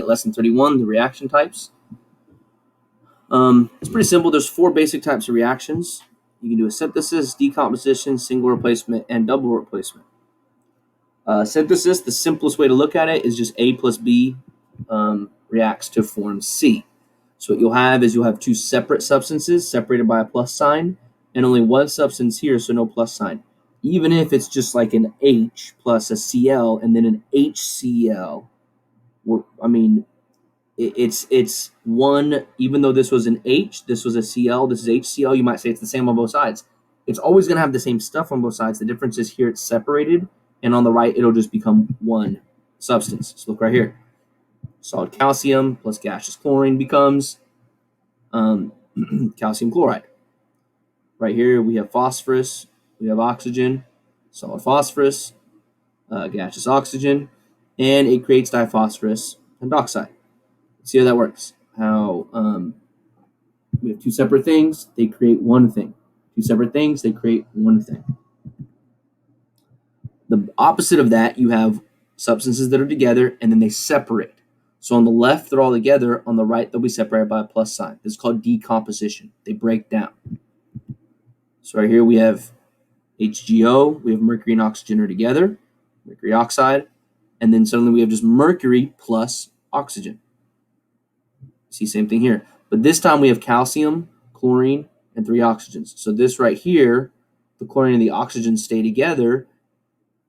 lesson 31, the reaction types. It's pretty simple. There's 4 basic types of reactions. You can do a synthesis, decomposition, single replacement, and double replacement. Synthesis, the simplest way to look at it is just A plus B reacts to form C. So what you'll have is 2 separate substances separated by a plus sign, and only one substance here, so no plus sign. Even if it's just like an H plus a Cl and then an HCl, it's one, even though this was an H, this was a Cl, this is HCl, you might say it's the same on both sides. It's always going to have the same stuff on both sides. The difference is here it's separated, and on the right it'll just become one substance. So look right here. Solid calcium plus gaseous chlorine becomes calcium chloride. Right here we have phosphorus, we have oxygen, solid phosphorus, gaseous oxygen, and it creates diphosphorus pentoxide. See how that works? How we have 2 separate things, they create one thing. 2 separate things, they create one thing. The opposite of that, you have substances that are together and then they separate. So on the left, they're all together. On the right, they'll be separated by a plus sign. This is called decomposition. They break down. So right here we have HGO. We have mercury and oxygen are together, mercury oxide. And then suddenly we have just mercury plus oxygen. See, same thing here. But this time we have calcium, chlorine, and 3 oxygens. So this right here, the chlorine and the oxygen stay together.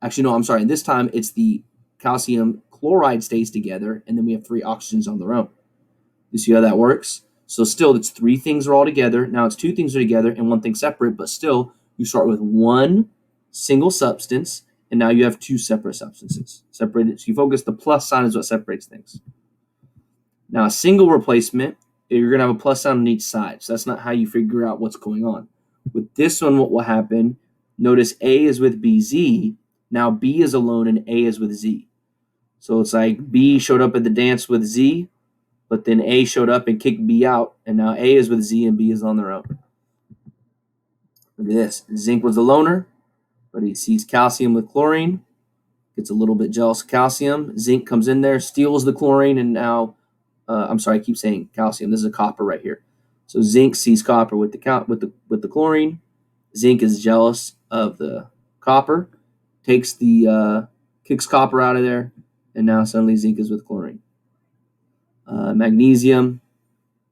Actually, no, I'm sorry. This time it's the calcium chloride stays together, and then we have 3 oxygens on their own. You see how that works? So still, it's 3 things are all together. Now it's 2 things are together and 1 thing separate, but still, you start with 1 single substance, and now you have 2 separate substances. Separated. So you focus, the plus sign is what separates things. Now, a single replacement, you're going to have a plus sign on each side. So that's not how you figure out what's going on. With this one, what will happen, notice A is with BZ. Now B is alone and A is with Z. So it's like B showed up at the dance with Z, but then A showed up and kicked B out, and now A is with Z and B is on their own. Look at this. Zinc was the loner, but he sees calcium with chlorine, gets a little bit jealous of calcium. Zinc comes in there, steals the chlorine, and now, I keep saying calcium. This is a copper right here. So zinc sees copper with the chlorine. Zinc is jealous of the copper, kicks copper out of there, and now suddenly zinc is with chlorine. Magnesium,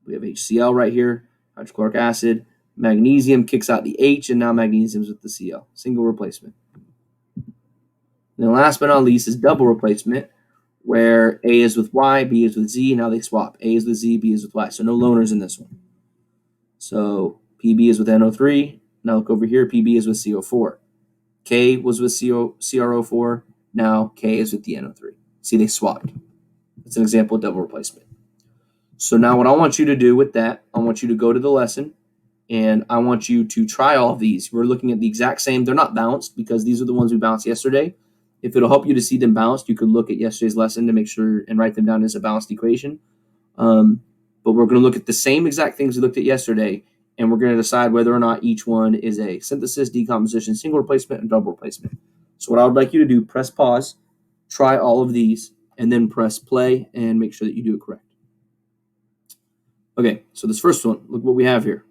we have HCl right here, hydrochloric acid. Magnesium kicks out the H, and now magnesium is with the Cl. Single replacement. And then last but not least is double replacement, where A is with Y, B is with Z. Now they swap. A is with Z, B is with Y. So no loners in this one. So PB is with NO3. Now look over here. PB is with CO4. K was with CrO4. Now K is with the NO3. See, they swapped. That's an example of double replacement. So now what I want you to do with that, I want you to go to the lesson, and I want you to try all of these. We're looking at the exact same. They're not balanced because these are the ones we balanced yesterday. If it'll help you to see them balanced, you could look at yesterday's lesson to make sure and write them down as a balanced equation. But we're going to look at the same exact things we looked at yesterday, and we're going to decide whether or not each one is a synthesis, decomposition, single replacement, and double replacement. So what I would like you to do, press pause, try all of these, and then press play and make sure that you do it correct. Okay, so this first one, look what we have here.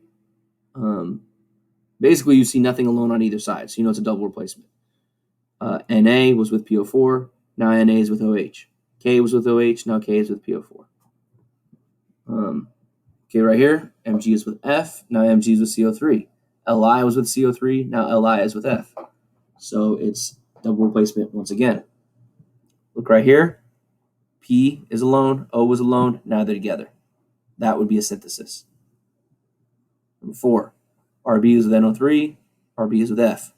Basically, you see nothing alone on either side, so you know it's a double replacement. Na was with PO4, now Na is with OH. K was with OH, now K is with PO4. Okay, right here, Mg is with F, now Mg is with CO3. Li was with CO3, now Li is with F. So it's double replacement once again. Look right here, P is alone, O was alone, now they're together. That would be a synthesis. Number 4, Rb is with NO3, Rb is with F.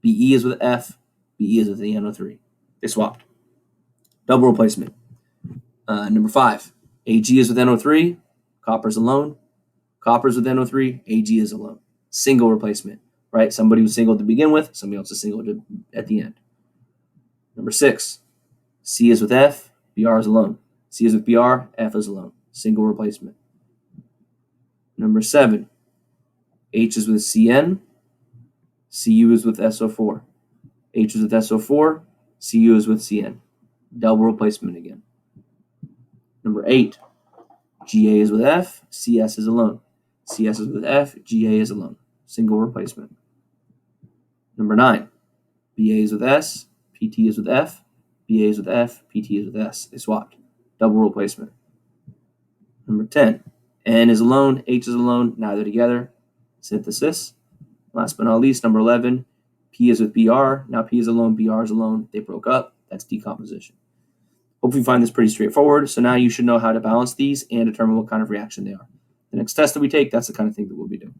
Be is with F, Be is with the NO3. They swapped. Double replacement. Number 5, Ag is with NO3, copper's alone. Copper's with NO3, Ag is alone. Single replacement, right? Somebody was single to begin with, somebody else is single at the end. Number 6, C is with F, Br is alone. C is with Br, F is alone. Single replacement. Number 7, H is with Cn, Cu is with SO4. H is with SO4, Cu is with Cn. Double replacement again. Number 8, GA is with F, CS is alone. CS is with F, GA is alone. Single replacement. Number 9, BA is with S, PT is with F, BA is with F, PT is with S. They swapped. Double replacement. Number 10, N is alone, H is alone, neither together. Synthesis. Last but not least, number 11, P is with BR. Now P is alone, BR is alone. They broke up. That's decomposition. Hope you find this pretty straightforward. So now you should know how to balance these and determine what kind of reaction they are. The next test that we take, that's the kind of thing that we'll be doing.